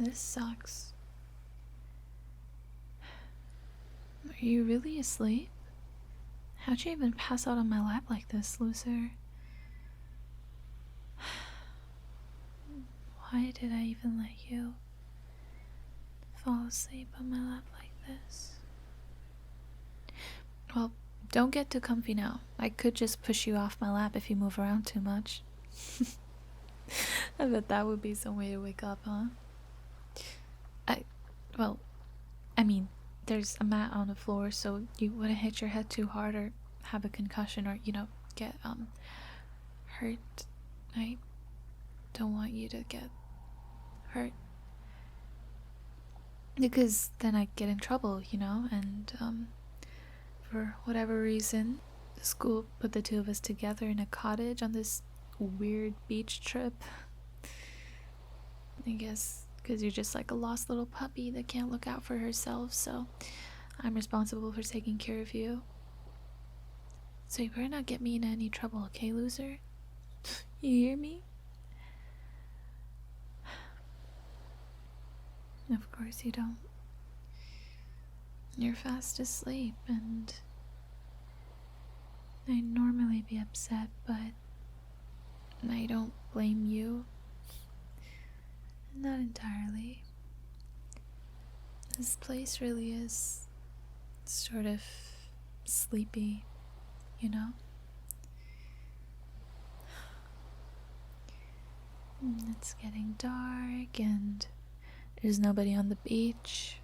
This sucks. Are you really asleep? How'd you even pass out on my lap like this, loser? Why did I even let you fall asleep on my lap like this? Well, don't get too comfy now. I could just push you off my lap if you move around too much. I bet that would be some way to wake up, huh? Well, I mean, there's a mat on the floor, so you wouldn't hit your head too hard or have a concussion or, you know, get, hurt. I don't want you to get hurt. Because then I get in trouble, you know, and, for whatever reason, the school put the two of us together in a cottage on this weird beach trip. I guess because you're just like a lost little puppy that can't look out for herself, so I'm responsible for taking care of you. So you better not get me into any trouble, okay, loser? You hear me? Of course you don't. You're fast asleep, and I'd normally be upset, but I don't blame you. Not entirely. This place really is sort of sleepy, you know? It's getting dark and there's nobody on the beach.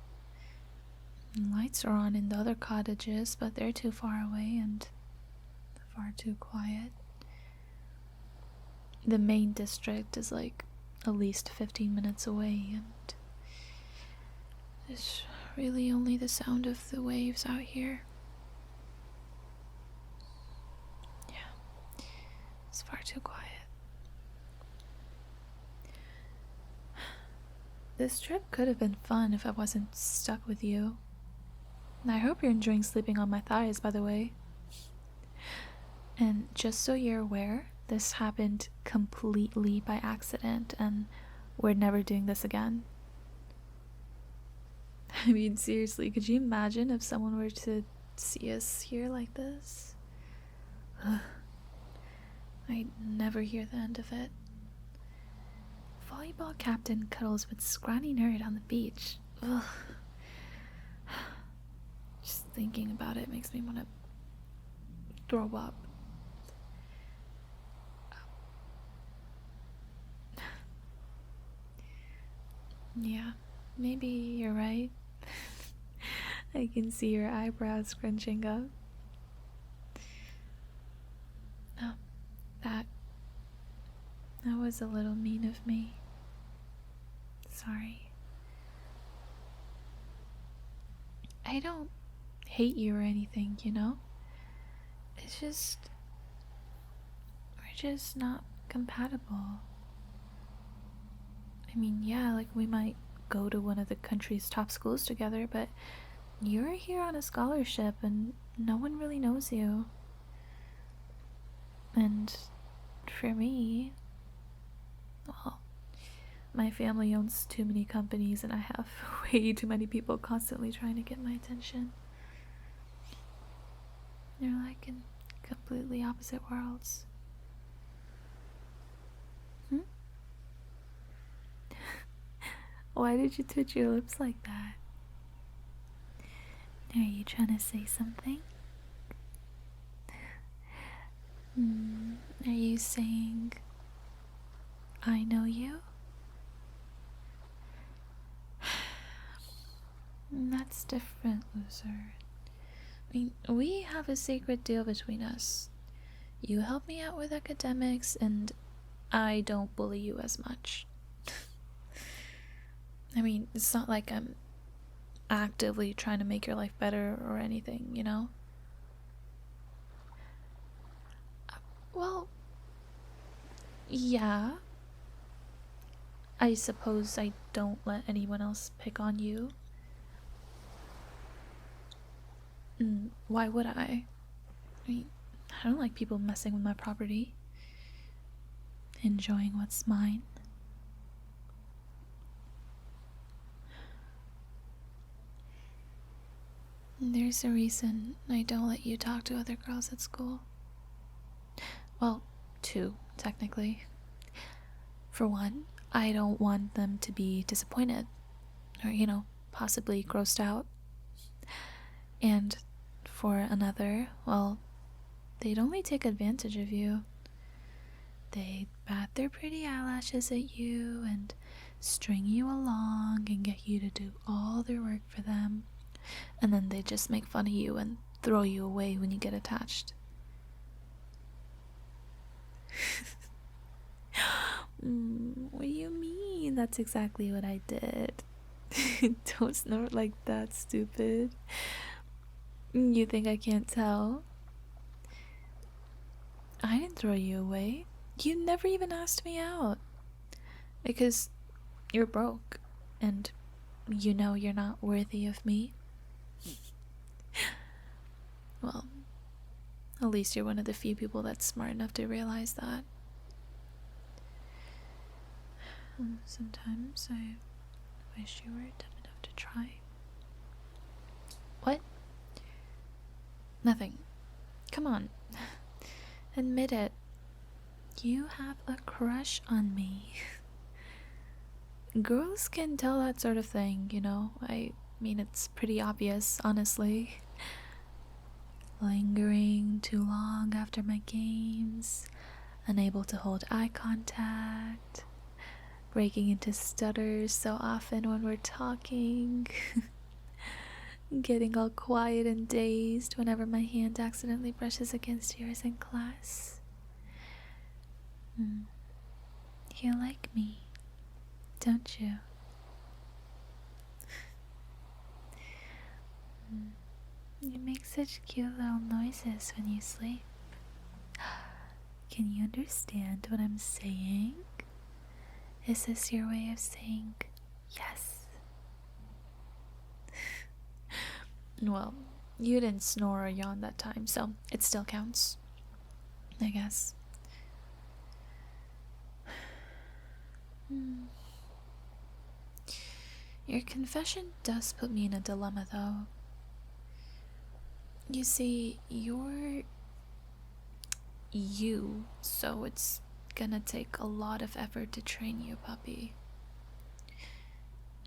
And lights are on in the other cottages, but they're too far away and far too quiet. The main district is like at least 15 minutes away, and there's really only the sound of the waves out here. Yeah, it's far too quiet. This trip could have been fun if I wasn't stuck with you. I hope you're enjoying sleeping on my thighs, by the way. And just so you're aware, this happened completely by accident, and we're never doing this again. I mean, seriously, could you imagine if someone were to see us here like this? Ugh. I'd never hear the end of it. Volleyball captain cuddles with scrawny nerd on the beach. Ugh. Just thinking about it makes me want to throw up. Yeah, maybe you're right. I can see your eyebrows scrunching up. Oh, that was a little mean of me. Sorry. I don't hate you or anything, you know? It's just, we're just not compatible. I mean, yeah, like we might go to one of the country's top schools together, but you're here on a scholarship and no one really knows you. And for me, well, my family owns too many companies and I have way too many people constantly trying to get my attention. They're like in completely opposite worlds. Why did you twitch your lips like that? Are you trying to say something? Are you saying I know you? That's different, loser. I mean, we have a secret deal between us. You help me out with academics, and I don't bully you as much. I mean, it's not like I'm actively trying to make your life better or anything, you know? Well, yeah. I suppose I don't let anyone else pick on you. Why would I? I mean, I don't like people messing with my property. Enjoying what's mine. There's a reason I don't let you talk to other girls at school. Well, two, technically. For one, I don't want them to be disappointed or, possibly grossed out. And for another, well, they'd only take advantage of you. They'd bat their pretty eyelashes at you and string you along and get you to do all their work for them. And then they'd just make fun of you and throw you away when you get attached. What do you mean? That's exactly what I did. Don't snort like that, stupid. You think I can't tell? I didn't throw you away. You never even asked me out. Because you're broke, and you know you're not worthy of me. Well, at least you're one of the few people that's smart enough to realize that. Sometimes I wish you were dumb enough to try. What? Nothing. Come on. Admit it. You have a crush on me. Girls can tell that sort of thing, I mean, it's pretty obvious, honestly. Lingering too long after my games, unable to hold eye contact, breaking into stutters so often when we're talking, getting all quiet and dazed whenever my hand accidentally brushes against yours in class. You like me, don't you? You make such cute little noises when you sleep. Can you understand what I'm saying? Is this your way of saying yes? Well, you didn't snore or yawn that time, so it still counts, I guess. Your confession does put me in a dilemma, though. You see, you're you, so it's gonna take a lot of effort to train you, puppy.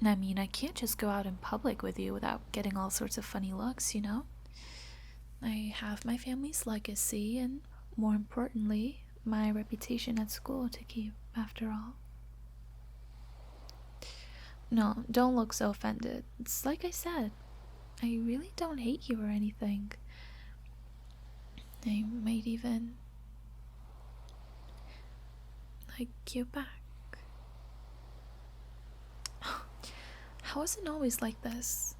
I mean, I can't just go out in public with you without getting all sorts of funny looks, I have my family's legacy and, more importantly, my reputation at school to keep, after all. No, don't look so offended. It's like I said, I really don't hate you or anything. I might even like you back. I wasn't always like this.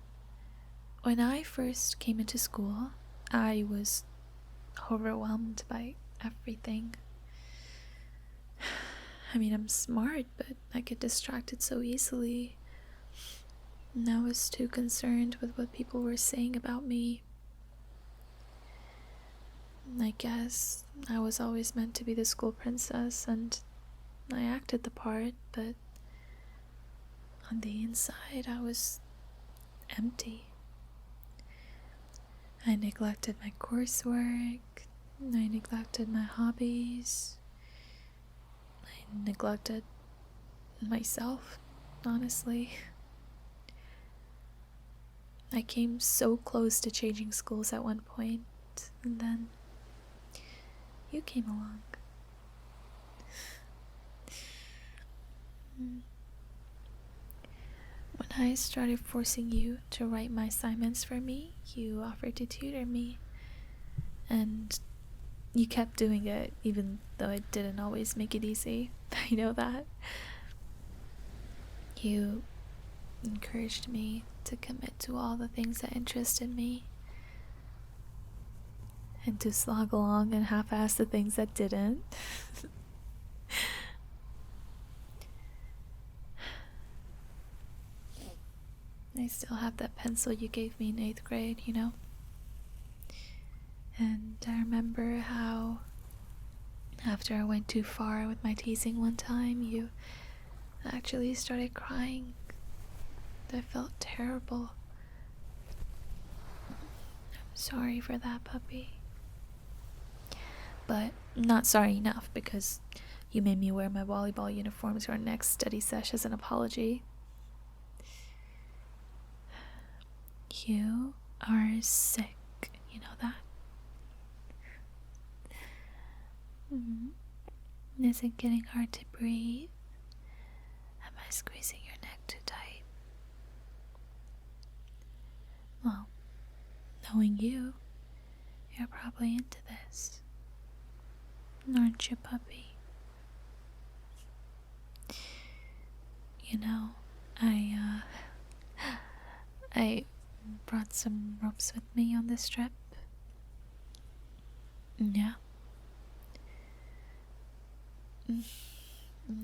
When I first came into school, I was overwhelmed by everything. I mean, I'm smart, but I get distracted so easily. And I was too concerned with what people were saying about me. I guess I was always meant to be the school princess, and I acted the part, but on the inside I was empty. I neglected my coursework, I neglected my hobbies, I neglected myself, honestly. I came so close to changing schools at one point, and then you came along. When I started forcing you to write my assignments for me, you offered to tutor me. And you kept doing it, even though it didn't always make it easy. I know that. You encouraged me to commit to all the things that interested me, and to slog along and half-ass the things that didn't. I still have that pencil you gave me in 8th grade, And I remember how, after I went too far with my teasing one time, you actually started crying. I felt terrible. Sorry for that, puppy. But not sorry enough, because you made me wear my volleyball uniform to our next study sesh as an apology. You are sick, you know that? Is it getting hard to breathe? Am I squeezing your neck too tight? Well, knowing you, you're probably into this. Aren't you, puppy? You know, I brought some ropes with me on this trip. Yeah.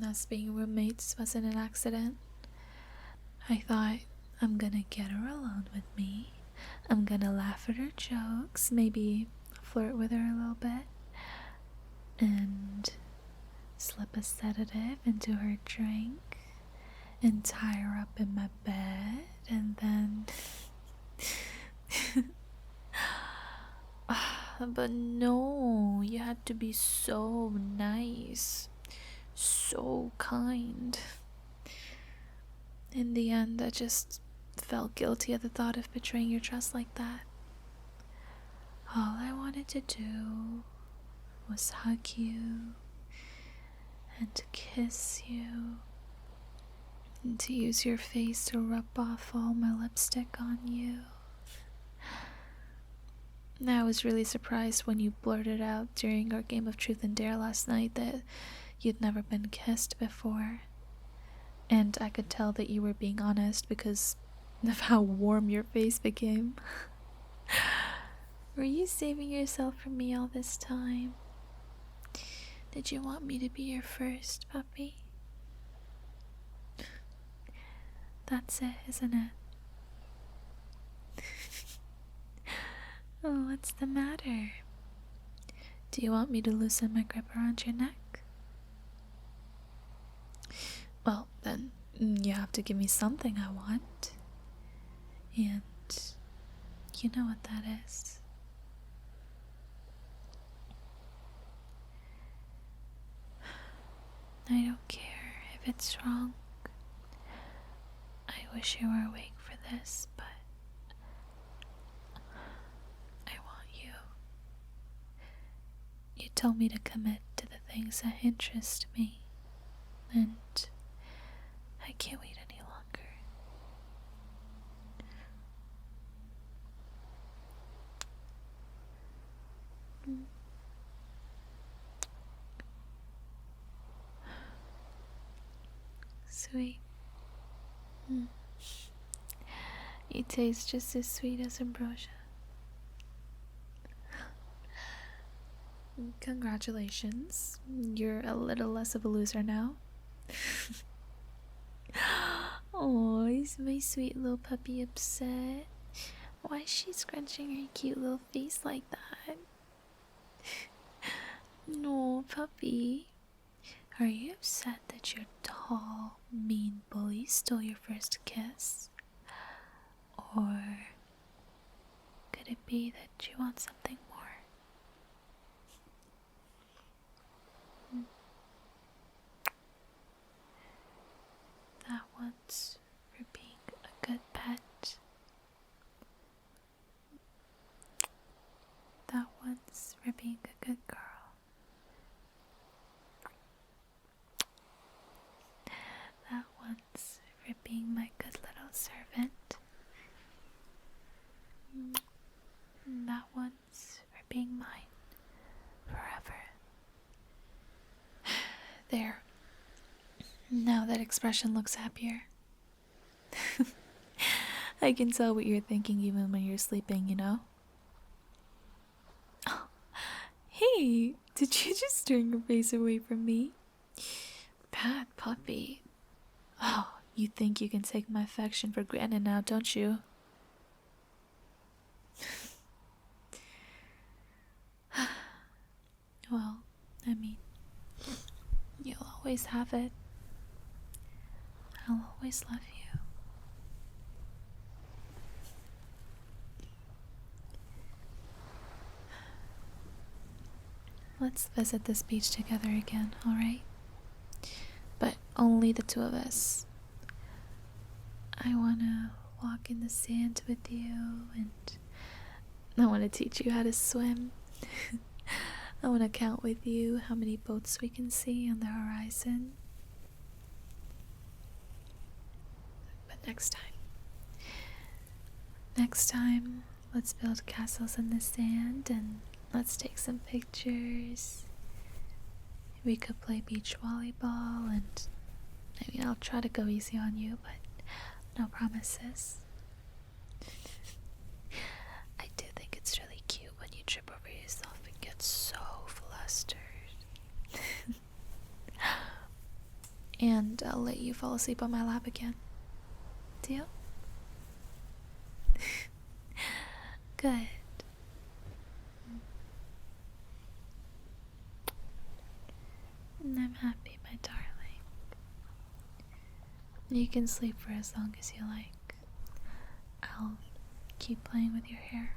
Us being roommates wasn't an accident. I thought, I'm gonna get her alone with me. I'm gonna laugh at her jokes, maybe flirt with her a little bit, and slip a sedative into her drink, and tie her up in my bed, and then... But no, you had to be so nice, so kind. In the end, I just felt guilty at the thought of betraying your trust like that. All I wanted to do was hug you, and to kiss you, and to use your face to rub off all my lipstick on you. I was really surprised when you blurted out during our game of Truth and Dare last night that you'd never been kissed before. And I could tell that you were being honest because of how warm your face became. Were you saving yourself from me all this time? Did you want me to be your first puppy? That's it, isn't it? Oh, what's the matter? Do you want me to loosen my grip around your neck? Well, then you have to give me something I want. And you know what that is. I don't care if it's wrong. I wish you were awake for this, but I want you. You told me to commit to the things that interest me, and I can't wait any longer. Sweet. You taste just as sweet as ambrosia. Congratulations. You're a little less of a loser now. Oh, is my sweet little puppy upset? Why is she scrunching her cute little face like that? No, puppy. Are you upset that your tall, mean bully stole your first kiss? Or could it be that you want something more? That one's for being a good pet. That one's for being a good girl. That one's for being my good little servant. And that one's for being mine forever. There. Now that expression looks happier. I can tell what you're thinking even when you're sleeping, you know? Oh, hey, did you just turn your face away from me? Bad puppy. Oh, you think you can take my affection for granted now, don't you? Well, I mean, you'll always have it. I'll always love you. let's visit this beach together again, alright? But only the two of us. I wanna walk in the sand with you, and I wanna teach you how to swim. I wanna count with you how many boats we can see on the horizon. But next time, let's build castles in the sand and let's take some pictures. We could play beach volleyball, and I mean, I'll try to go easy on you, but no promises. I do think it's really cute when you trip over yourself and get so flustered. And I'll let you fall asleep on my lap again. Deal? Good. I'm happy, my darling. You can sleep for as long as you like. I'll keep playing with your hair.